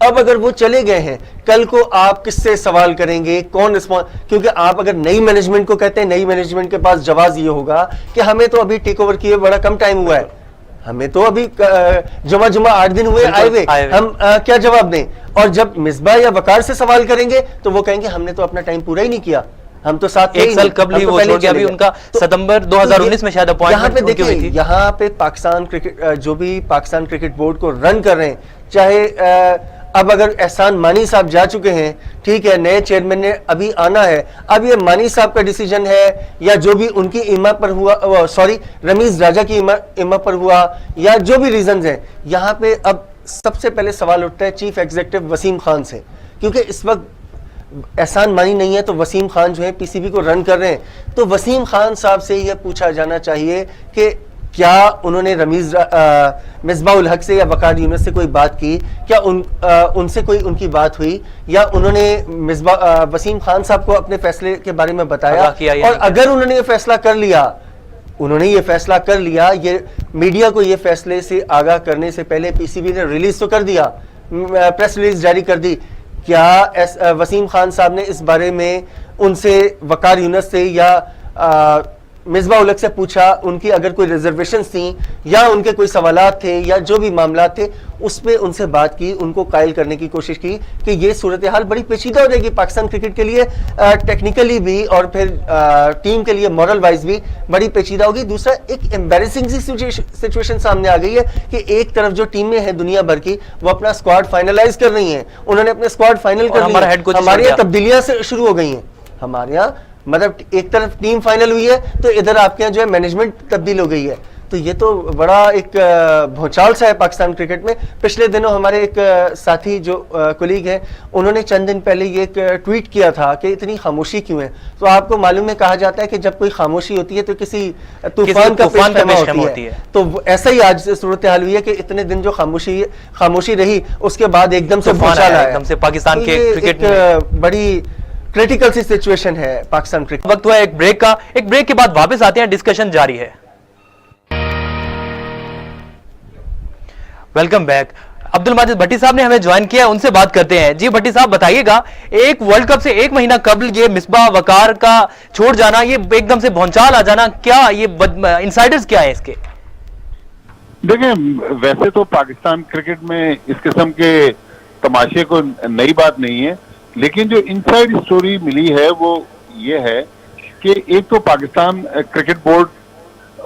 اب اگر وہ چلے گئے ہیں کل کو آپ کس سے سوال کریں گے, کون رسپانس, کیونکہ آپ اگر نئی مینجمنٹ کو کہتے ہیں, نئی مینجمنٹ کے پاس جواز یہ ہوگا کہ ہمیں تو ابھی ٹیک اوور کیے بڑا کم ٹائم ہوا ہے, ہمیں تو ابھی جمعہ 8 دن ہوئے آئے ہوئے, ہم کیا جواب دیں؟ اور جب مصباح یا وقار سے سوال کریں گے تو وہ کہیں گے ہم نے تو اپنا ٹائم پورا ہی نہیں کیا, ہم تو ساتھ ایک سال قبل ہی وہ چھوڑ گیا, ابھی ان کا ستمبر 2019 میں شاید اپوائنٹمنٹ ہوئی تھی. یہاں پہ پاکستان کرکٹ جو بھی پاکستان کرکٹ بورڈ کو رن کر رہے ہیں, چاہے اب اگر احسان مانی صاحب جا چکے ہیں, ٹھیک ہے, نئے چیئرمین نے ابھی آنا ہے, اب یہ مانی صاحب کا ڈیسیجن ہے یا جو بھی ان کی ایما پر ہوا, سوری رمیز راجہ کی ایما پر ہوا, یا جو بھی ریزنز ہیں, یہاں پہ اب سب سے پہلے سوال اٹھتا ہے چیف ایگزیکٹو وسیم خان سے, کیونکہ اس وقت احسان مانی نہیں ہے تو وسیم خان جو ہے پی سی بی کو رن کر رہے ہیں. تو وسیم خان صاحب سے یہ پوچھا جانا چاہیے کہ کیا انہوں نے مصباح الحق سے یا وقار یونس سے کوئی بات کی, کیا ان سے کوئی ان کی بات ہوئی, یا انہوں نے وسیم خان صاحب کو اپنے فیصلے کے بارے میں بتایا, اور اگر انہوں نے یہ فیصلہ کر لیا, یہ میڈیا کو یہ فیصلے سے آگاہ کرنے سے پہلے پی سی بی نے ریلیز تو کر دیا, پریس ریلیز جاری کر دی, کیا وسیم خان صاحب نے اس بارے میں ان سے وقار یونس سے یا مصباح الحق سے پوچھا, ان کی اگر کوئی ریزرویشنز تھیں یا ان کے کوئی سوالات تھے یا جو بھی معاملات تھے اس پہ ان سے بات کی, ان کو قائل کرنے کی کوشش کی کہ یہ صورتحال بڑی پیچیدہ ہو جائے گی پاکستان کرکٹ کے لیے, ٹیکنیکلی بھی اور پھر ٹیم کے لیے مورل وائز بھی بڑی پیچیدہ ہوگی. دوسرا ایک ایمبیرسنگ سی سچویشن سامنے آ گئی ہے کہ ایک طرف جو ٹیمیں ہیں دنیا بھر کی وہ اپنا اسکواڈ فائنلائز کر رہی ہیں, انہوں نے اپنے اسکواڈ فائنل کر لیا, ہمارے یہاں تبدیلیاں شروع ہو گئی ہیں, ہمارے یہاں مطلب ایک طرف ٹیم فائنل ہوئی ہے تو ادھر آپ کے یہاں جو ہے مینجمنٹ تبدیل ہو گئی ہے. تو یہ تو بڑا ایک بھونچال سا ہے پاکستان کرکٹ میں. پچھلے دنوں ہمارے ایک ساتھی جو کولیگ ہیں انہوں نے چند دن پہلے یہ ایک ٹویٹ کیا تھا کہ اتنی خاموشی کیوں ہے. تو آپ کو معلوم ہے, کہا جاتا ہے کہ جب کوئی خاموشی ہوتی ہے تو کسی طوفان کا پیش خیمہ ہوتی ہے, تو ایسا ہی آج صورتحال ہوئی ہے کہ اتنے دن جو خاموشی رہی اس کے بعد ایک دم سے بھونچال آیا, ایک دم سے پاکستان کے کرکٹ میں بڑی کریٹیکل سی سچویشن ہے پاکستان کرکٹ. وقت ہوا ایک بریک کا, ایک بریک کے بعد واپس آتے ہیں, ڈسکشن جاری ہے. Welcome back. عبد الماجد بھٹی صاحب نے ہمیں جوائن کیا, ان سے بات کرتے ہیں. جی بھٹی صاحب بتائیے گا, ایک ورلڈ کپ سے ایک مہینہ قبل یہ مصباح وقار کا چھوڑ جانا, یہ ایک دم سے بھونچال آ جانا, کیا یہ انسائیڈرز کیا ہیں اس کے؟ دیکھیں, ویسے تو پاکستان کرکٹ میں اس قسم کے تماشے کو نئی بات نہیں ہے, لیکن جو انسائیڈ سٹوری ملی ہے وہ یہ ہے کہ ایک تو پاکستان کرکٹ بورڈ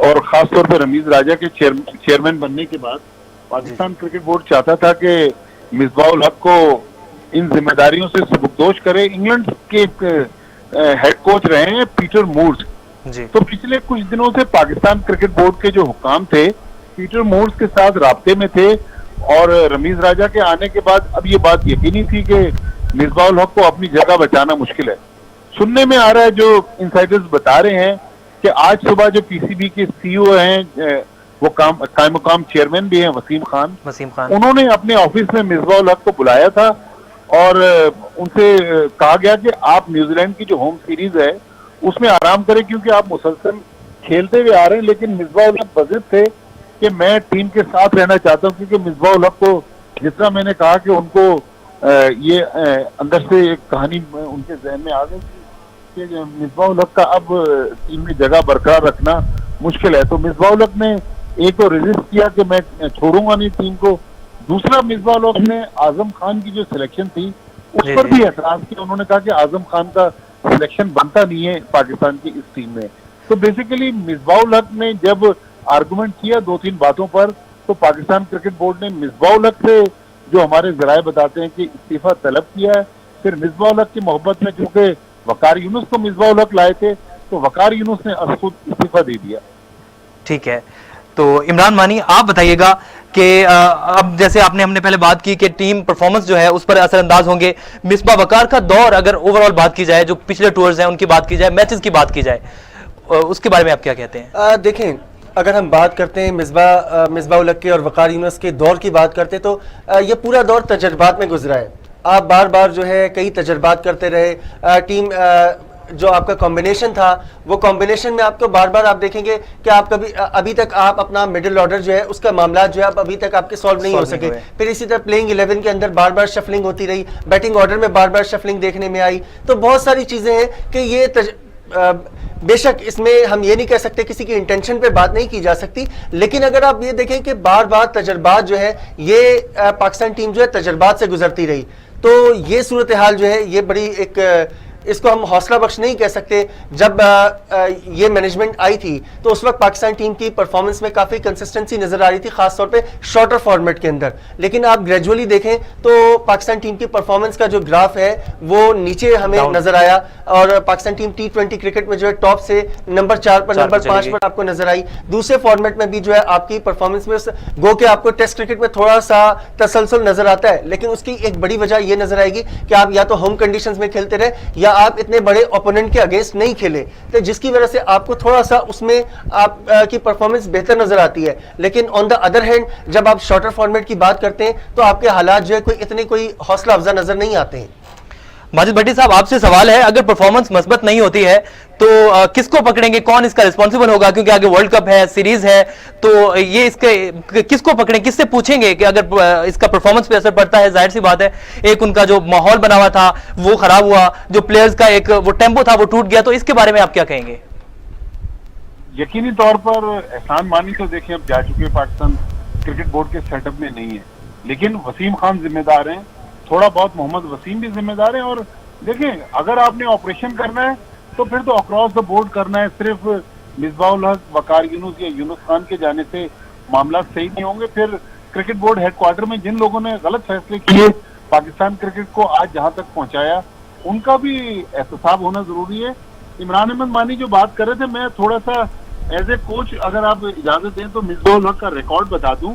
اور خاص طور پہ رمیز راجہ کے چیئرمین بننے کے بعد پاکستان کرکٹ بورڈ چاہتا تھا کہ مصباح الحق کو ان ذمہ داریوں سے سبکدوش کرے. انگلینڈ کے ہیڈ کوچ رہے ہیں پیٹر مورز, تو پچھلے کچھ دنوں سے پاکستان کرکٹ بورڈ کے جو حکام تھے پیٹر مورز کے ساتھ رابطے میں تھے, اور رمیز راجہ کے آنے کے بعد اب یہ بات یقینی تھی کہ مصباح الحق کو اپنی جگہ بچانا مشکل ہے. سننے میں آ رہا ہے, جو انسائیڈرز بتا رہے ہیں کہ آج صبح جو پی سی بی کے سی او ہیں, وہ قائم مقام چیئرمین بھی ہیں وسیم خان, انہوں نے اپنے آفس میں مصباح الحق کو بلایا تھا اور ان سے کہا گیا کہ آپ نیوزی لینڈ کی جو ہوم سیریز ہے اس میں آرام کریں, کیونکہ آپ مسلسل کھیلتے ہوئے آ رہے ہیں. لیکن مصباح الحق بضد تھے کہ میں ٹیم کے ساتھ رہنا چاہتا ہوں, کیونکہ مصباح الحق کو جتنا میں نے کہا کہ ان کو یہ اندر سے ایک کہانی ان کے ذہن میں آ گئی کہ مصباح الحق کا اب ٹیم میں جگہ برقرار رکھنا مشکل ہے. تو مصباح الحق نے ایک تو ریزسٹ کیا کہ میں چھوڑوں گا نہیں ٹیم کو, دوسرا مصباح الحق نے اعظم خان کی جو سلیکشن تھی اس پر بھی اعتراض کیا. انہوں نے کہا کہ اعظم خان کا سلیکشن بنتا نہیں ہے پاکستان کی اس ٹیم میں. تو بیسیکلی مصباح الحق نے جب آرگومنٹ کیا 2-3 باتوں پر, تو پاکستان کرکٹ بورڈ نے مصباح الحق سے, جو ہمارے ذرائع بتاتے ہیں کہ استعفیٰ طلب کیا ہے. پھر مصباح الحق کی محبت میں چونکہ وقار یونس کو مصباح الحق لائے تھے تو وقار یونس نے از خود استعفیٰ دے دیا. ٹھیک ہے, تو عمران مانی آپ بتائیے گا کہ اب جیسے آپ نے ہم نے پہلے بات کی کہ ٹیم پرفارمنس جو ہے اس پر اثر انداز ہوں گے. مصباح وقار کا دور اگر اوور آل بات کی جائے, جو پچھلے ٹورز ہیں ان کی بات کی جائے, میچز کی بات کی جائے, اس کے بارے میں آپ کیا کہتے ہیں؟ دیکھیں, اگر ہم بات کرتے ہیں مصباح الحق کے اور وقار یونس کے دور کی بات کرتے تو یہ پورا دور تجربات میں گزرا ہے. آپ بار بار جو ہے کئی تجربات کرتے رہے, ٹیم جو آپ کا کمبینیشن تھا وہ کمبینیشن میں آپ کو بار بار آپ دیکھیں گے کہ آپ کبھی ابھی تک آپ اپنا مڈل آرڈر جو ہے اس کا معاملات جو ہے ابھی تک آپ کے سالو نہیں ہو سکے. پھر اسی طرح پلینگ 11 کے اندر بار بار شفلنگ ہوتی رہی, بیٹنگ آرڈر میں بار بار شفلنگ دیکھنے میں آئی. تو بہت ساری چیزیں ہیں کہ یہ بے شک اس میں ہم یہ نہیں کہہ سکتے, کسی کی انٹینشن پہ بات نہیں کی جا سکتی, لیکن اگر آپ یہ دیکھیں کہ بار بار تجربات جو ہے یہ پاکستان ٹیم جو ہے تجربات سے گزرتی رہی, تو یہ صورتحال جو ہے یہ بڑی ایک اس کو ہم حوصلہ بخش نہیں کہہ سکتے. جب یہ مینجمنٹ آئی تھی تو اس وقت پاکستان ٹیم کی پرفارمنس میں کافی کنسسٹنسی نظر آ رہی تھی, خاص طور پہ شارٹر فارمیٹ کے اندر. لیکن آپ گریجولی دیکھیں تو پاکستان ٹیم کی پرفارمنس کا جو گراف ہے وہ نیچے ہمیں نظر آیا, اور پاکستان ٹیم T20 کرکٹ میں جو ہے ٹاپ سے نمبر 4 پر نمبر 5 پر آپ کو نظر آئی. دوسرے فارمیٹ میں بھی جو ہے آپ کی پرفارمنس میں گو کہ آپ کو ٹیسٹ کرکٹ میں تھوڑا سا تسلسل نظر آتا ہے, لیکن اس کی ایک بڑی وجہ یہ نظر آئے گی کہ آپ یا تو ہوم کنڈیشنز میں کھیلتے رہے یا آپ اتنے بڑے اوپوننٹ کے اگینسٹ نہیں کھیلے, تو جس کی وجہ سے آپ کو تھوڑا سا اس میں آپ کی پرفارمنس بہتر نظر آتی ہے. لیکن آن دا ادر ہینڈ جب آپ شارٹر فارمیٹ کی بات کرتے ہیں تو آپ کے حالات جو ہے کوئی حوصلہ افزا نظر نہیں آتے ہیں. ماجد بھٹی صاحب, آپ سے سوال ہے, اگر پرفارمنس مثبت نہیں ہوتی ہے تو کس کو پکڑیں گے, کون اس کا رسپانسبل ہوگا, کیونکہ آگے ورلڈ کپ ہے, سیریز ہے, تو یہ اس کے کس کو پکڑیں, کس سے پوچھیں گے کہ اگر اس کا پرفارمنس پہ اثر پڑتا ہے؟ ظاہر سی بات ہے ایک ان کا جو ماحول بنا ہوا تھا وہ خراب ہوا, جو پلیئرز کا ایک وہ ٹیمپو تھا وہ ٹوٹ گیا, تو اس کے بارے میں آپ کیا کہیں گے؟ یقینی طور پر احسان مانی تو دیکھیں اب جا چکے پاکستان کرکٹ بورڈ کے سیٹ اپ میں نہیں ہے, لیکن وسیم خان ذمہ دار ہیں, تھوڑا بہت محمد وسیم بھی ذمہ دار ہیں. اور دیکھیں اگر آپ نے آپریشن کرنا ہے تو پھر تو اکراس دا بورڈ کرنا ہے, صرف مصباح الحق, وقار یونس یا یونس خان کے جانے سے معاملات صحیح نہیں ہوں گے. پھر کرکٹ بورڈ ہیڈ کوارٹر میں جن لوگوں نے غلط فیصلے کیے, پاکستان کرکٹ کو آج جہاں تک پہنچایا, ان کا بھی احتساب ہونا ضروری ہے. عمران احمد مانی جو بات کر رہے تھے, میں تھوڑا سا ایز اے کوچ اگر آپ اجازت دیں تو مصباح الحق کا ریکارڈ بتا دوں.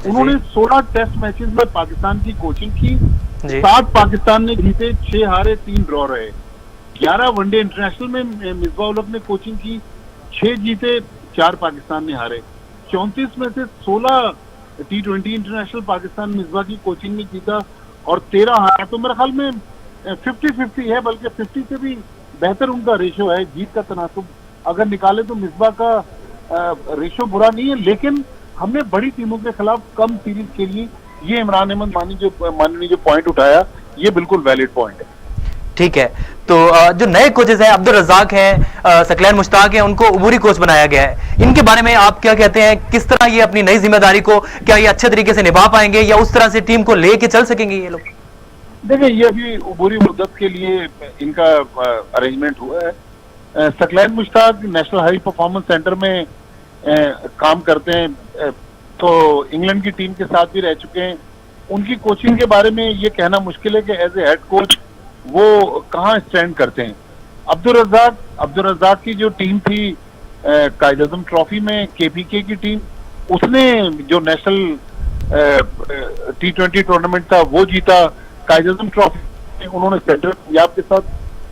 انہوں نے 16 ٹیسٹ میچز میں پاکستان کی کوچنگ کی, 7 پاکستان نے جیتے, 6 ہارے, 3 ڈرا رہے. 11 ون ڈے انٹرنیشنل میں مصباح الحق نے کوچنگ کی, 6 جیتے, 4 پاکستان نے ہارے. 34 میں سے 16 T20 انٹرنیشنل پاکستان مصباح کی کوچنگ میں جیتا اور 13 ہارا. تو میرے خیال میں 50-50 ہے, بلکہ 50 سے بھی بہتر ان کا ریشو ہے. جیت کا تناسب اگر نکالے تو مصباح کا ریشو برا نہیں ہے, لیکن ہم نے بڑی ٹیموں کے خلاف کم سیریز کے لیے یہ عمران احمد مانی نے جو پوائنٹ اٹھایا یہ بالکل ویلڈ پوائنٹ ہے. ٹھیک ہے, تو جو نئے کوچز ہیں عبدالرزاق ہیں, ثقلین مشتاق ہیں, ان کو عبوری کوچ بنایا گیا ہے, ان کے بارے میں آپ کیا کہتے ہیں؟ کس طرح یہ اپنی نئی ذمہ داری کو کیا یہ اچھے طریقے سے نبھا پائیں گے یا اس طرح سے ٹیم کو لے کے چل سکیں گے یہ لوگ؟ دیکھیں یہ ابھی عبوری مدت کے لیے ان کا ارینجمنٹ ہوا ہے. ثقلین مشتاق نیشنل ہائی پرفارمنس سینٹر میں کام کرتے ہیں, تو انگلینڈ کی ٹیم کے ساتھ بھی رہ چکے ہیں. ان کی کوچنگ کے بارے میں یہ کہنا مشکل ہے کہ ایز اے ہیڈ کوچ وہ کہاں اسٹینڈ کرتے ہیں. عبدالرزاق کی جو ٹیم تھی قائد اعظم ٹرافی میں, KPK کی ٹیم, اس نے جو نیشنل T20 ٹورنامنٹ تھا وہ جیتا. قائد اعظم ٹرافی میں انہوں نے سینٹرل پنجاب کے ساتھ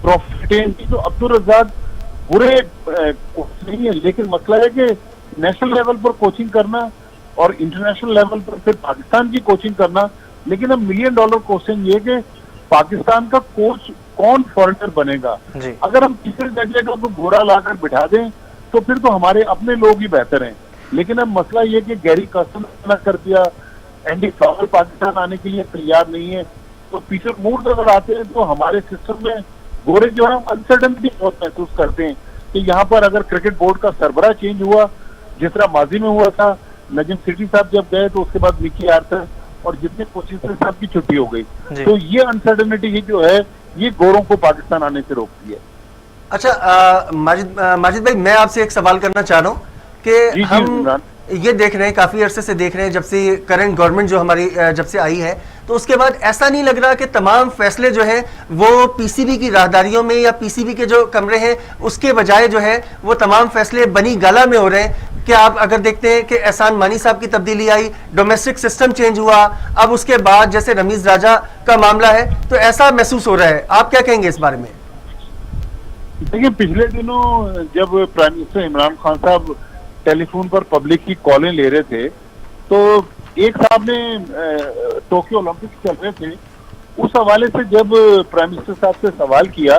ٹرافی کی. تو عبدالرزاق برے کوچ نہیں ہے, لیکن مسئلہ ہے کہ نیشنل لیول پر کوچنگ کرنا اور انٹرنیشنل لیول پر پھر پاکستان کی کوچنگ کرنا. لیکن اب $1 ملین کوشچن یہ کہ پاکستان کا کوچ کون فارنر بنے گا. اگر ہم تیسرے درجے کا گھوڑا لا کر بٹھا دیں تو پھر تو ہمارے اپنے لوگ ہی بہتر ہیں. لیکن اب مسئلہ یہ کہ گیری کاسٹن نے کر دیا, اینڈی فلاور پاکستان آنے کے لیے تیار نہیں ہے, تو پیٹر مورز اگر آتے ہیں تو ہمارے سسٹم میں گورے جو ہے انسرٹنٹی بہت محسوس کرتے ہیں کہ یہاں پر اگر کرکٹ بورڈ کا سربراہ چینج ہوا جس طرح ماضی میں ہوا تھا, نجم سٹی صاحب جب گئے تو اس کے بعد مکی آرتھر اور جتنے کوچز تھے سب کی چھٹی ہو گئی, تو یہ انسرٹنٹی جو ہے یہ گوروں کو پاکستان آنے سے روکتی ہے. اچھا ماجد بھائی, میں آپ سے ایک سوال کرنا چاہ رہا ہوں کہ ہم یہ دیکھ رہے ہیں, کافی عرصے سے دیکھ رہے ہیں, جب سے کرنٹ گورنمنٹ جو ہماری جب سے آئی ہے, تو اس کے بعد ایسا نہیں لگ رہا کہ تمام فیصلے جو ہیں وہ PCB کی راہداریوں میں یا PCB کے جو کمرے ہیں اس کے بجائے جو ہے وہ تمام فیصلے بنی گالا میں ہو رہے ہیں. کہ آپ اگر دیکھتے ہیں کہ احسان مانی صاحب کی تبدیلی آئی, ڈومیسٹک سسٹم چینج ہوا, اب اس کے بعد جیسے رمیز راجہ کا معاملہ ہے, تو ایسا محسوس ہو رہا ہے. آپ کیا کہیں گے اس بارے میں؟ دیکھیں پچھلے دنوں جب پرائم منسٹر عمران خان صاحب ٹیلی فون پر پبلک کی کالیں لے رہے تھے, تو ایک صاحب نے ٹوکیو اولمپکس چل رہے تھے, اس حوالے سے جب پرائم منسٹر صاحب سے سوال کیا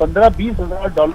$15-20,000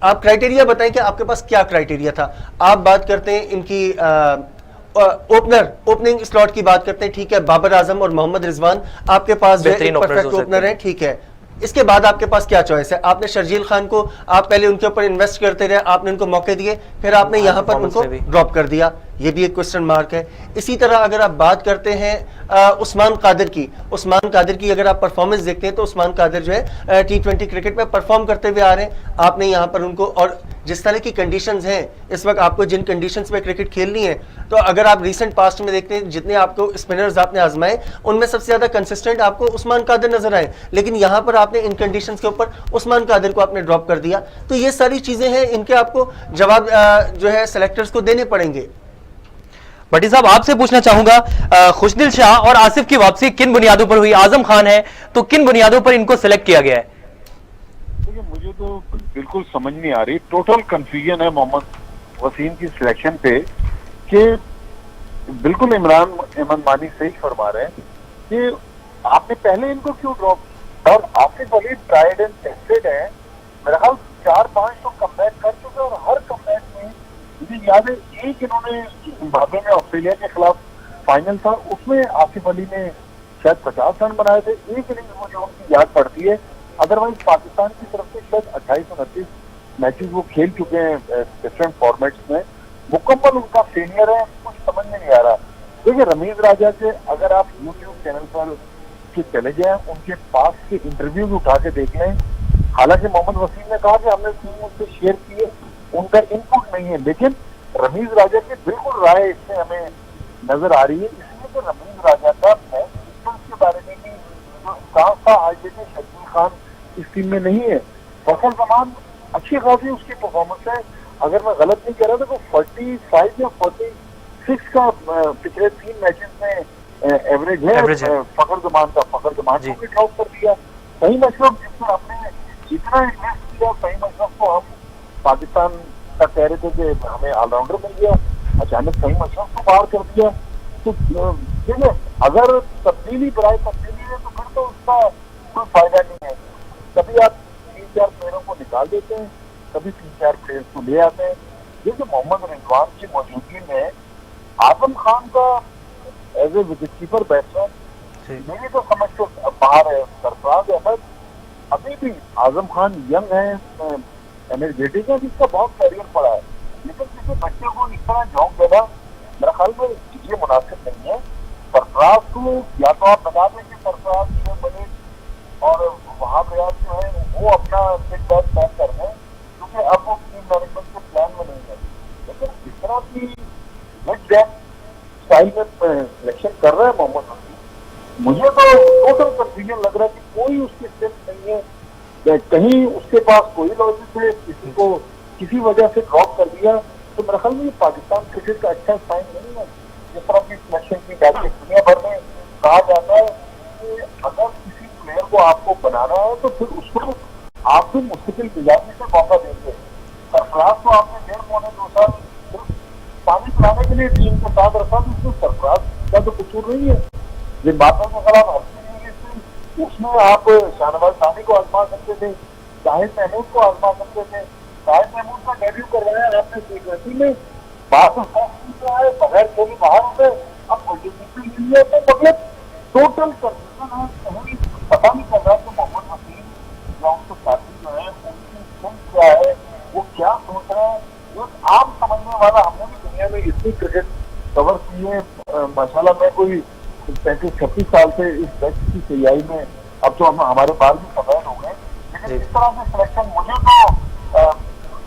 آپ کرائٹیریا بتائیں کہ آپ کے پاس کیا کرائٹیریا تھا. آپ بات کرتے ہیں ان کی اوپننگ سلاٹ کی بات کرتے ہیں, ٹھیک ہے, بابر اعظم اور محمد رضوان آپ کے پاس جو ہے پرفیکٹ اوپنر ہے, ٹھیک ہے. اس کے بعد آپ کے پاس کیا چوائس ہے؟ آپ نے شرجیل خان کو, آپ پہلے ان کے اوپر انویسٹ کرتے رہے, آپ نے ان کو موقع دیے, پھر آپ نے یہاں پر ان کو ڈراپ کر دیا, یہ بھی ایک کوسچن مارک ہے. اسی طرح اگر آپ بات کرتے ہیں عثمان قادر کی اگر آپ پرفارمنس دیکھتے ہیں تو عثمان قادر جو ہے T20 کرکٹ میں پرفارم کرتے ہوئے آ رہے ہیں. آپ نے یہاں پر ان کو, اور جس طرح کی کنڈیشنز ہیں اس وقت آپ کو جن کنڈیشنز میں کرکٹ کھیلنی ہے, تو اگر آپ ریسنٹ پاسٹ میں دیکھتے ہیں جتنے آپ کو اسپنرز آپ نے آزمائے ان میں سب سے زیادہ کنسسٹنٹ آپ کو عثمان قادر نظر آئے, لیکن یہاں پر آپ نے ان کنڈیشنز کے اوپر عثمان قادر کو آپ نے ڈراپ کر دیا. تو یہ ساری چیزیں ہیں, ان کے آپ کو جواب جو ہے سلیکٹرز کو دینے پڑیں گے. بٹی صاحب آپ سے پوچھنا چاہوں گا, خوشدل شاہ اور آصف کی واپسی کن بنیادوں پر ہوئی؟ اعظم خان ہے تو کن بنیادوں پر ان کو سلیکٹ کیا گیا ہے؟ مجھے تو بالکل سمجھ نہیں آ رہی, ٹوٹل کنفیوژن ہے محمد وسیم کی سلیکشن پہ, کہ بالکل عمران احمد مانی صحیح فرما رہے ہیں کہ آپ نے پہلے ان کو کیوں ڈراپ, اور آصف علی ٹرائیڈ اینڈ ٹیسٹڈ ہے, میرا خیال 4-5 تو کم بیک کر چکے, اور ہر کم بیک میں مجھے یاد ہے ایک انہوں نے زمبابوے میں آسٹریلیا کے خلاف فائنل تھا, اس میں آصف علی نے شاید 50 رن بنائے تھے, ایک اننگ مجھے ان کی یاد پڑتی ہے. ادروائز پاکستان کی طرف سے شاید 28-29 میچز وہ کھیل چکے ہیں ڈفرینٹ فارمیٹس میں, مکمل ان کا فیلئر ہے, کچھ سمجھ میں نہیں آ رہا. دیکھیے رمیز راجہ کے اگر آپ یوٹیوب چینل پر چلے جائیں, ان کے پاس کے انٹرویوز اٹھا کے دیکھ لیں, حالانکہ محمد وسیم نے کہا کہ ہم نے ٹیم ان سے شیئر کی ہے, ان کا ان پٹ نہیں ہے, لیکن رمیز راجہ کی بالکل رائے اس سے ہمیں نظر آ رہی ہے. اس لیے کہ رمیز راجہ کا میچ کے بارے میں بھی جو احساس تھا, آج دیکھیں شرجیل خان اس ٹیم میں نہیں ہے, فخر زمان اچھی خاصی اس کی پرفارمنس ہے, اگر میں غلط نہیں کہہ رہا تو وہ 45 یا 46 کا پچھلے 3 میچز میں ایوریج ہے فخر زمان کا. فخر زمان کو بھی ڈراپ کر دیا. صحیح مشرف جس میں ہم نے اتنا انویسٹ کیا, صحیح مشرف کو ہم پاکستان کا کہہ رہے تھے کہ ہمیں آل راؤنڈر مل گیا, اچانک صحیح مشرف کو باہر کر دیا. تو دیکھیں اگر تبدیلی برائے تبدیلی ہے تو پھر تو اس کا کوئی فائدہ نہیں ہے. کبھی آپ 3-4 پلیئروں کو نکال دیتے ہیں, کبھی 3-4 پلیئر کو لے آتے ہیں. جیسے محمد رضوان کی موجودگی میں اعظم خان کا as a wicket keeper batsman میری تو سمجھ تو باہر ہے. سرفراز احمد ابھی بھی, اعظم خان ینگ ہے, انرجیٹک ہے, جس کا بہت کیریئر پڑا ہے, لیکن کسی بچے کو اس طرح جھونک دینا میرا خیال میں یہ مناسب نہیں ہے. سرفراز کو یا تو آپ بتا دیں کہ سرفراز جو بنے اور وہاں ریاض جو ہے وہ اپنا فٹ بیک پلان کر رہے ہیں, کیونکہ اب وہ ٹیم مینجمنٹ کے پلان میں نہیں ہے. لیکن اس طرح کی مڈ بیک اسٹائل میں سلیکشن کر رہا ہے محمد وسیم, مجھے تو ٹوٹل کنفیوژن لگ رہا ہے کہ کوئی اس کی اسٹرینتھ نہیں ہے, کہیں اس کے پاس کوئی لاجک ہے, کسی کو کسی وجہ سے ڈراپ کر دیا. تو میرا خیال میں پاکستان کرکٹ کا اچھا سائن نہیں ہے. جس طرح کی سلیکشن کی جاتی ہے دنیا بھر میں کہا جاتا ہے کہ اگر کسی پلیئر کو آپ کو بنانا ہے تو پھر اس کو آپ کو مستقل مزاجی سے موقع دیں گے. سرفراز کو آپ نے 1.5-2 سال صرف پانی پلانے کے لیے ٹیم کے ساتھ رکھا, تو اس میں سرفراز کا تو قصور نہیں ہے. زمبابوے کے خلاف اس میں آپ شاہنواز ثانی کو آزما سکتے تھے, شاہد محمود کو آزما سکتے تھے. شاہد محمود کا ڈیبیو کروایا ہے آپ نے T20 میں, بغیر کھیلی باہر ہو گئے, اب کوئی لیا تو مطلب ٹوٹل کنفیوژن ہے. کہیں پتا نہیں چل رہا کہ محمد وسیم یا ان کے ساتھی جو ہے ان کی سمجھ کیا ہے, وہ کیا سوچ رہے ہیں. ایک عام سمجھنے والا, ہم نے بھی دنیا میں اتنی کرکٹ کور کی ہے ماشاء اللہ, میں کوئی 35-36 سال سے اس ٹیسٹ کی سیائی میں, اب تو ہمارے بال بھی سفید ہو گئے, لیکن اس طرح سے سلیکشن مجھے تو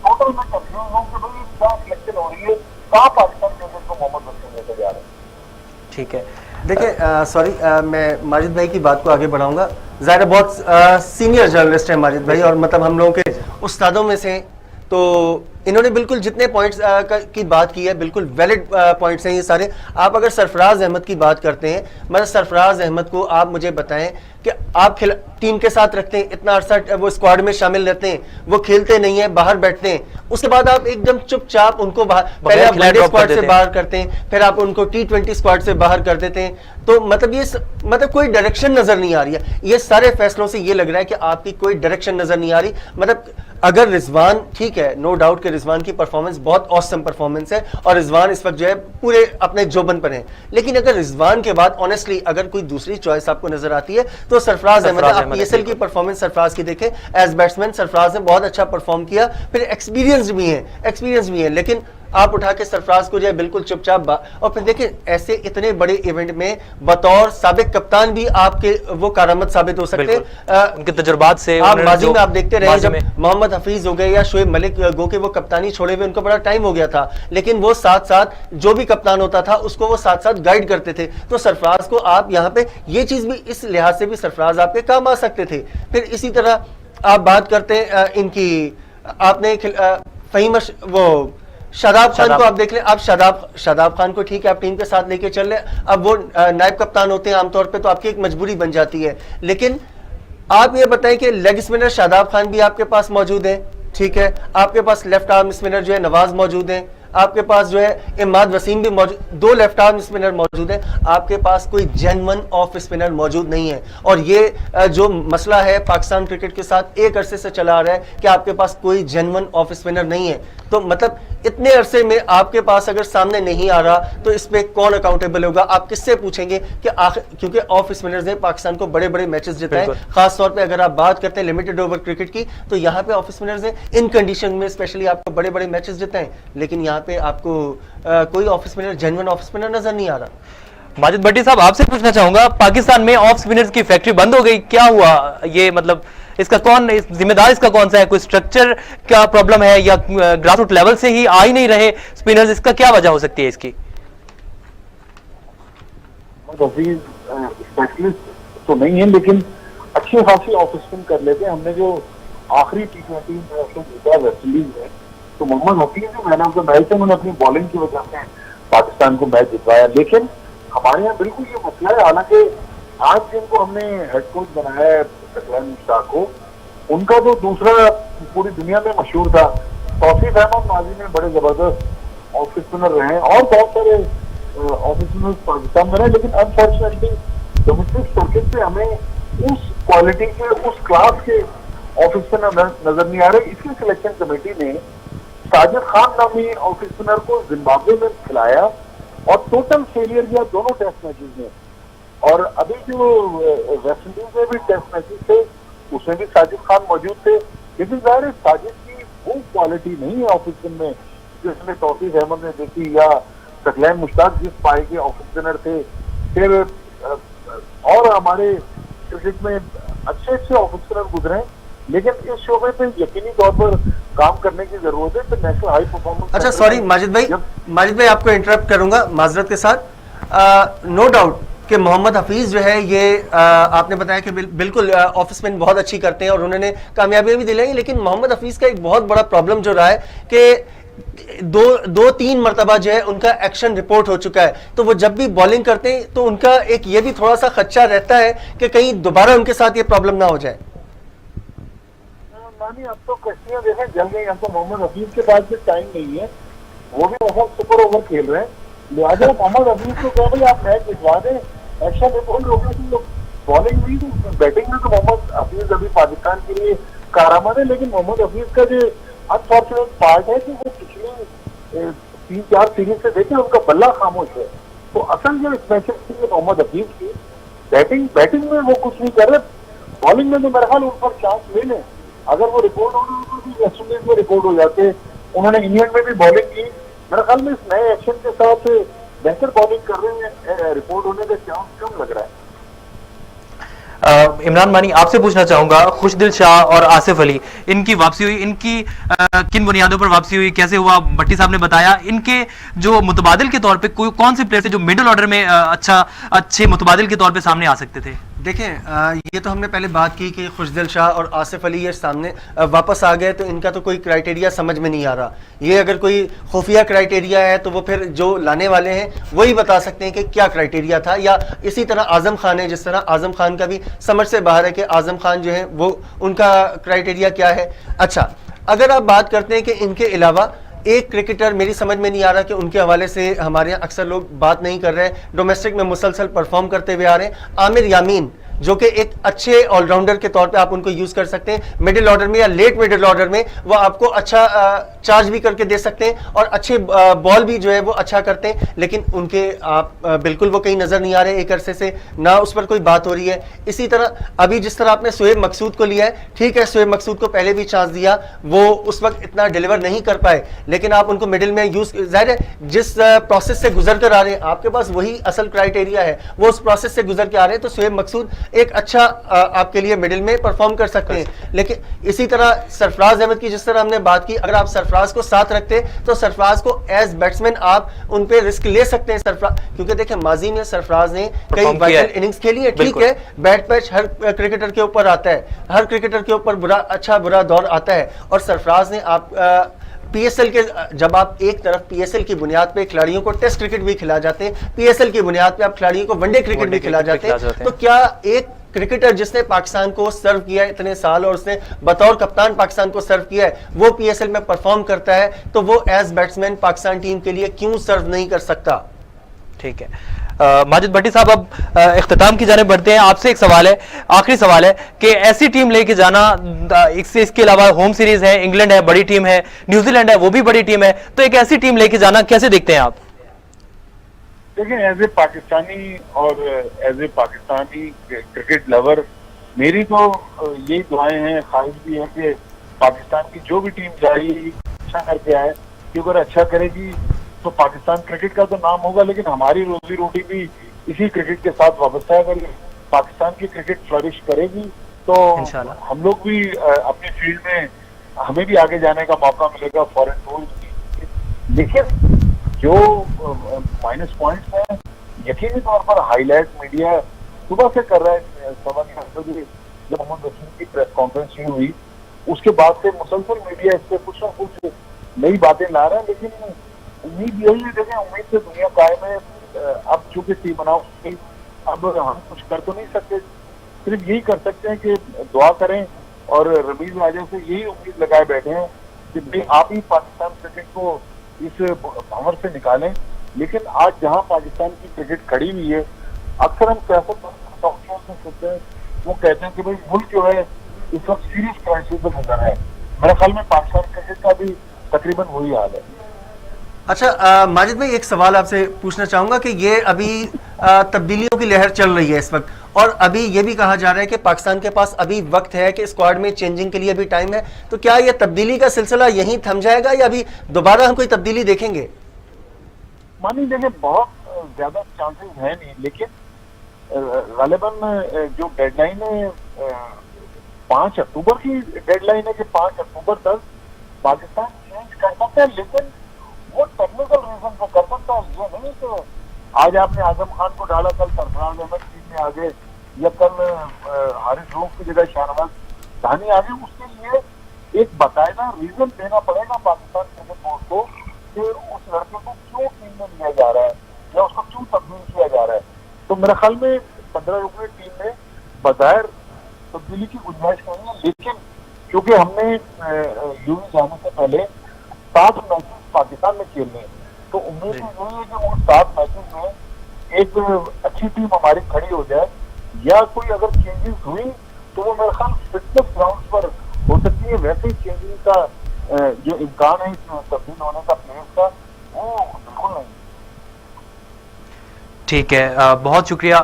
ٹوٹل میں کنفیوز ہوں کہ بھائی کیا سلیکشن ہو رہی ہے, کہاں پاکستان کرکٹ کو محمد وسیم لے کر جا رہے ہیں. ٹھیک ہے, دیکھیں سوری میں ماجد بھائی کی بات کو آگے بڑھاؤں گا. ظاہر بہت سینئر جرنلسٹ ہیں ماجد بھائی, اور مطلب ہم لوگوں کے استادوں میں سے, تو انہوں نے بالکل جتنے پوائنٹس کی بات کی ہے بالکل ویلڈ پوائنٹس ہیں یہ سارے. آپ اگر سرفراز احمد کی بات کرتے ہیں, مطلب سرفراز احمد کو آپ مجھے بتائیں کہ آپ ٹیم کے ساتھ رکھتے ہیں, اتنا عرصہ وہ اسکواڈ میں شامل رہتے ہیں, وہ کھیلتے نہیں ہیں, باہر بیٹھتے ہیں, اس کے بعد آپ ایک دم چپ چاپ ان کو پہلے آپ ون ڈے اسکواڈ سے باہر کرتے ہیں, پھر آپ ان کو T20 اسکواڈ سے باہر کر دیتے ہیں. تو مطلب یہ مطلب کوئی ڈائریکشن نظر نہیں آ رہی ہے. یہ سارے فیصلوں سے یہ لگ رہا ہے کہ آپ کی کوئی ڈائریکشن نظر نہیں آ رہی. مطلب اگر رضوان ٹھیک ہے، نو ڈاؤٹ کہ رضوان کی پرفارمنس بہت اوسم پرفارمنس ہے اور رضوان اس وقت جو ہے پورے اپنے جوبن پر ہیں، لیکن اگر رضوان کے بعد آنیسٹلی اگر کوئی دوسری چوائس آپ کو نظر آتی ہے تو سرفراز احمد ہے. آپ پی ایس ایل کی پرفارمنس سرفراز کی دیکھیں ایز بیٹسمین، سرفراز نے بہت اچھا پرفارم کیا، پھر ایکسپیرینس بھی ہیں، لیکن آپ اٹھا کے سرفراز کو جو ہے بالکل چپ چاپ اور پھر دیکھیں ایسے اتنے بڑے ایونٹ میں بطور سابق کپتان بھی آپ کے وہ کارآمد ثابت ہو سکتے ہیں ان کے تجربات سے. آپ ماضی میں آپ دیکھتے رہے جب محمد حفیظ ہو گئے یا شعیب ملک گو کہ وہ کپتانی چھوڑے ہوئے ان کو بڑا ٹائم ہو گیا تھا، لیکن وہ ساتھ ساتھ جو بھی کپتان ہوتا تھا اس کو وہ ساتھ ساتھ گائیڈ کرتے تھے. تو سرفراز کو آپ یہاں پہ یہ چیز بھی اس لحاظ سے بھی سرفراز آپ کے کام آ سکتے تھے. پھر اسی طرح آپ بات کرتے ہیں ان کی، آپ نے فہیم وہ شاداب خان کو آپ دیکھ لیں. آپ شاداب خان کو ٹھیک ہے آپ ٹیم کے ساتھ لے کے چل لیں، اب وہ نائب کپتان ہوتے ہیں عام طور پہ تو آپ کی ایک مجبوری بن جاتی ہے، لیکن آپ یہ بتائیں کہ لیگ اسپنر شاداب خان بھی آپ کے پاس موجود ہے، ٹھیک ہے، آپ کے پاس لیفٹ آرم اسپنر جو ہے نواز موجود ہیں، آپ کے پاس جو ہے اماد وسیم بھی موجود، 2 لیفٹ آرم اسپنر موجود ہیں، آپ کے پاس کوئی جینون آف اسپنر موجود نہیں ہے. اور یہ جو مسئلہ ہے پاکستان کرکٹ کے ساتھ ایک عرصے سے چلا آ رہا ہے کہ آپ کے پاس کوئی جینون آف اسپنر نہیں ہے. تو مطلب اتنے عرصے میں آپ کے پاس اگر سامنے نہیں آ رہا تو اس پہ کون اکاؤنٹیبل ہوگا؟ آپ کس سے پوچھیں گے کہ آخر، کیونکہ آف اسپنرز نے پاکستان کو بڑے بڑے میچز جتائے، خاص طور پہ اگر آپ بات کرتے ہیں لمیٹڈ اوور کرکٹ کی تو یہاں پہ آف اسپنرز نے ان کنڈیشن میں اسپیشلی آپ کو بڑے بڑے میچز جتائے، لیکن یہاں پہ آپ کو کوئی off spinner genuine off spinner نظر نہیں آ رہا. ماجد بھٹی صاحب آپ سے پوچھنا چاہوں گا، پاکستان میں آف اسپنرز کی فیکٹری بند ہو گئی، کیا ہوا یہ؟ مطلب اس کا کون ذمہ دار، اس کا کون سا ہے؟ کوئی سٹرکچر کا پرابلم ہے یا گراس روٹ لیول سے ہی آ ہی نہیں رہے اسپنرز؟ اس کا کیا وجہ ہو سکتی ہے اس کی؟ اسپیشلسٹ تو نہیں ہے لیکن اچھی خاصی آف اسپن کر لیتے ہیں. ہم نے جو آخری T20 جیتا ویسٹ انڈیز میں تو محمد حفیظ جو مین آف دا میچ ہے، انہوں نے اپنی بالنگ کی وجہ سے پاکستان کو میچ جتوایا. لیکن ہمارے یہاں بالکل یہ مسئلہ ہے، حالانکہ آج جن کو ہم نے ہیڈ کوچ بنایا ہے سکلین مشتاق کو، ان کا جو دوسرا پوری دنیا میں مشہور تھا توصیف احمد ماضی میں بڑے زبردست آف اسپنر رہے ہیں اور بہت سارے آف اسپنر پاکستان میں رہے، لیکن انفارچونیٹلی ڈومیسٹک سرکٹ پہ ہمیں اس کوالٹی کے اس کلاس کے آف اسپنر نظر نہیں آ رہے. اس کی سلیکشن کمیٹی نے ساجد خان نامی آف اسپنر کو زمبابوے میں کھلایا اور ٹوٹل فیلئر کیا دونوں ٹیسٹ میچز میں. اور ابھی جو ویسٹ انڈیز میں بھی ٹیسٹ میچز تھے اس میں بھی ساجد خان موجود تھے، لیکن ظاہر ہے ساجد کی وہ کوالٹی نہیں ہے آف اسپن میں جس میں توصیف احمد نے دیکھی یا سکلین مشتاق جس پائے کے آف اسپنر تھے. پھر اور ہمارے کرکٹ میں اچھے آف اسپنر گزرے، لیکن اس شعبے پہ یقینی طور پر کام کرنے کی ضرورت ہے. پھر نیشنل ہائی پرفارمنس. اچھا سوری ماجد بھائی آپ کو انٹرپٹ کروں گا معذرت کے ساتھ. نو ڈاؤٹ کہ محمد حفیظ جو ہے یہ آپ نے بتایا کہ بالکل آف اسپن بہت اچھی کرتے ہیں اور انہوں نے کامیابیاں بھی دلائی، لیکن محمد حفیظ کا ایک بہت بڑا پرابلم جو رہا ہے کہ 2-3 مرتبہ جو ہے ان کا ایکشن رپورٹ ہو چکا ہے، تو وہ جب بھی بالنگ کرتے ہیں تو ان کا ایک یہ بھی تھوڑا سا خدشہ رہتا ہے کہ کہیں دوبارہ ان کے ساتھ یہ پرابلم نہ ہو جائے. اب تو کشتیاں دیکھیں جل گئی. اب تو محمد حفیظ کے پاس بھی ٹائم نہیں ہے، وہ بھی بہت سپر اوور کھیل رہے ہیں. لہٰذا محمد حفیظ کو کہ بھائی آپ میچ جتوا دیں، ایکشن رپورٹ ہو گیا. بالنگ بھی بیٹنگ میں تو محمد حفیظ ابھی پاکستان کے لیے کارآمد ہے، لیکن محمد حفیظ کا جو انفارچونیٹ پارٹ ہے کہ وہ پچھلی 3-4 سیریز سے دیکھیں ان کا بلہ خاموش ہے. تو اصل جو اس میچ کی محمد حفیظ کی بیٹنگ میں وہ کچھ نہیں کر رہے، بالنگ میں تو میرا خیال ان پر چانس لے لیں. اگر وہ ریکارڈ ہو رہا تو ویسٹ انڈیز میں ریکارڈ ہو جاتے. انہوں نے انگلینڈ میں بھی بالنگ کی، میرے خیال میں اس نئے ایکشن کے ساتھ بہتر بالنگ کر رہے ہیں، ریکارڈ ہونے کا چانس کم لگ رہا ہے. عمران مانی آپ سے پوچھنا چاہوں گا، خوشدل شاہ اور آصف علی ان کی واپسی ہوئی، ان کی کن بنیادوں پر واپسی ہوئی، کیسے ہوا؟ بھٹی صاحب نے بتایا. ان کے جو متبادل کے طور پہ کون سے پلیئر تھے جو مڈل آرڈر میں اچھے متبادل کے طور پہ سامنے آ سکتے تھے؟ دیکھیں یہ تو ہم نے پہلے بات کی کہ خوشدل شاہ اور آصف علی یہ سامنے واپس آ گئے، تو ان کا تو کوئی کرائٹیریا سمجھ میں نہیں آ رہا. یہ اگر کوئی خفیہ کرائٹیریا ہے تو وہ پھر جو لانے والے ہیں وہی بتا سکتے ہیں کہ کیا کرائٹیریا تھا. یا اسی طرح اعظم خان ہے، جس طرح اعظم خان کا بھی سمجھ سے باہر ہے کہ اعظم خان جو ہے وہ ان کا کرائٹیریا کیا ہے. اچھا اگر آپ بات کرتے ہیں کہ ان کے علاوہ ایک کرکٹر میری سمجھ میں نہیں آ رہا کہ ان کے حوالے سے ہمارے یہاں اکثر لوگ بات نہیں کر رہے، ڈومیسٹک میں مسلسل پرفارم کرتے ہوئے آ رہے ہیں، عامر یامین. جو کہ ایک اچھے آل راؤنڈر کے طور پہ آپ ان کو یوز کر سکتے ہیں. مڈل آرڈر میں یا لیٹ مڈل آرڈر میں وہ آپ کو اچھا چارج بھی کر کے دے سکتے ہیں اور اچھے بال بھی جو ہے وہ اچھا کرتے ہیں, لیکن ان کے آپ بالکل وہ کہیں نظر نہیں آ رہے ایک عرصے سے, نہ اس پر کوئی بات ہو رہی ہے. اسی طرح ابھی جس طرح آپ نے شعیب مقصود کو لیا ہے, ٹھیک ہے شعیب مقصود کو پہلے بھی چانس دیا, وہ اس وقت اتنا ڈیلیور نہیں کر پائے, لیکن آپ ان کو مڈل میں یوز, ظاہر ہے جس پروسیس سے گزر کر آ رہے ہیں آپ کے پاس وہی اصل کرائٹیریا ہے, وہ اس پروسیس سے گزر کے آ رہے ہیں, تو شعیب مقصود ایک اچھا آپ کے لیے مڈل میں پرفارم کر سکتے ہیں. لیکن اسی طرح سرفراز احمد کی جس طرح ہم نے بات کی, اگر آپ سرفراز کو ساتھ رکھتے تو سرفراز کو ایز بیٹسمین آپ ان پہ رسک لے سکتے ہیں سرفراز, کیونکہ دیکھیں ماضی میں سرفراز نے کئی وائٹل اننگز کھیلی ہے, ٹھیک ہے بیٹ پیچ ہر کرکٹر کے اوپر آتا ہے, ہر کرکٹر کے اوپر برا اچھا برا دور آتا ہے, اور سرفراز نے آپ پی ایس ایل کے, جب آپ ایک طرف پی ایس ایل کی بنیاد پہ کھلاڑیوں کو ٹیسٹ کرکٹ بھی کھلا جاتے ہیں, پی ایس ایل کی بنیاد پہ آپ کھلاڑیوں کو ون ڈے کرکٹ بھی کھلا جاتے ہیں, تو کیا ایک کرکٹر جس نے پاکستان کو سرو کیا ہے اتنے سال اور اس نے بطور کپتان پاکستان کو سرو کیا ہے, وہ پی ایس ایل میں پرفارم کرتا ہے, تو وہ ایز بیٹسمین پاکستان ٹیم کے لیے کیوں سرو نہیں کر سکتا؟ ٹھیک ہے ماجد بھٹی صاحب, اب اختتام کی جانب بڑھتے ہیں. آپ سے ایک سوال ہے, آخری سوال ہے, کہ ایسی ٹیم لے کے جانا, اس کے علاوہ ہوم سیریز ہے, انگلینڈ ہے بڑی ٹیم ہے, نیوزی لینڈ ہے وہ بھی بڑی ٹیم ہے, تو ایک ایسی ٹیم لے کے جانا کیسے دیکھتے ہیں آپ؟ دیکھیں ایز اے پاکستانی اور is a Pakistani cricket lover میری تو یہی دعائیں ہیں, خواہش بھی ہے کہ پاکستان کی جو بھی ٹیم جا رہی ہے اچھا کر کے آئے, کیونکہ اگر اچھا کرے گی تو پاکستان کرکٹ کا تو نام ہوگا, لیکن ہماری روزی روٹی بھی اسی کرکٹ کے ساتھ وابستہ ہے. اگر پاکستان کی کرکٹ فلرش کرے گی تو ہم لوگ بھی اپنی فیلڈ میں ہمیں بھی آگے جانے کا موقع ملے گا فورن ٹور. لیکن جو مائنس پوائنٹس ہیں یقینی طور پر ہائی لائٹ میڈیا صبح سے کر رہا ہے. 7:30 بجے جب محمد وسیم کی پریس کانفرنس شروع ہوئی اس کے بعد سے مسلسل میڈیا اس پہ کچھ نہ کچھ نئی باتیں لا رہا ہے, لیکن امید یہی ہے, دیکھیں امید سے دنیا قائم ہے. اب چونکہ ٹیم بناؤ گئی, اب ہم کچھ کر تو نہیں سکتے, صرف یہی کر سکتے ہیں کہ دعا کریں, اور رمیز راجہ سے یہی امید لگائے بیٹھے ہیں کہ بھائی آپ ہی پاکستان کرکٹ کو اس بھنور سے نکالیں. لیکن آج جہاں پاکستان کی کرکٹ کھڑی ہوئی ہے, اکثر ہم سیاست ٹاک شوز میں سنتے ہیں, وہ کہتے ہیں کہ بھائی ملک جو ہے اس وقت سیریس کرائسس میں گزر ہے. میرے خیال میں پاکستان کرکٹ کا بھی تقریباً وہی حال ہے. اچھا ماجد بھائی, ایک سوال آپ سے پوچھنا چاہوں گا کہ یہ ابھی تبدیلیوں کی لہر چل رہی ہے اس وقت, اور ابھی یہ بھی کہا جا رہا ہے کہ پاکستان کے پاس ابھی وقت ہے کہ اسکواڈ میں چینجنگ کے لیے ابھی ٹائم ہے, تو کیا یہ تبدیلی کا سلسلہ یہیں تھم جائے گا یا ابھی دوبارہ ہم کوئی تبدیلی دیکھیں گے؟ مانی دیکھیں بہت زیادہ چانسز ہیں نہیں, لیکن غالباً جو ڈیڈ لائن ہے 5 اکتوبر کی ڈیڈ لائن ہے کہ 5 اکتوبر تک پاکستان چینج کر سکتا ہے, لیکن وہ ٹیکنیکل ریزن سے کر سکتا ہے. یہ نہیں کہ آج آپ نے اعظم خان کو ڈالا, کل سرفراز احمد ٹیم میں آگے, یا کل حارث روف کی جگہ شاہنواز دھانی آگے. اس کے لیے ایک باقاعدہ ریزن دینا پڑے گا پاکستان کرکٹ بورڈ کو کہ اس لڑکے کو کیوں ٹیم میں لیا جا رہا ہے یا اس کو کیوں تبدیل کیا جا رہا ہے. تو میرے خیال میں 15 رکنی ٹیم میں بظاہر تبدیلی کی گنجائش نہیں ہے, لیکن کیونکہ ہم نے یو جانے سے پہلے 7 میچز پاکستان میں کھیلنے ہیں, تو امید یہی ہے کہ ان 7 میچز میں ایک اچھی ٹیم ہماری کھڑی ہو جائے, یا کوئی اگر چینجز ہوئی تو وہ میرے خیال فٹنس گراؤنڈ پر ہو سکتی ہے. ویسے ہی چینجنگ کا جو امکان ہے اس تبدیل ہونے کا پلیئرز کا, وہ بالکل نہیں. ٹھیک ہے, بہت شکریہ.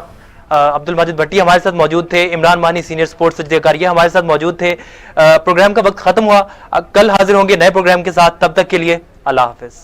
عبد الماجد بھٹی ہمارے ساتھ موجود تھے, عمران مانی سینئر سپورٹس سجدہ کاریہ ہمارے ساتھ موجود تھے. پروگرام کا وقت ختم ہوا, کل حاضر ہوں گے نئے پروگرام کے ساتھ, تب تک کے لیے اللہ حافظ.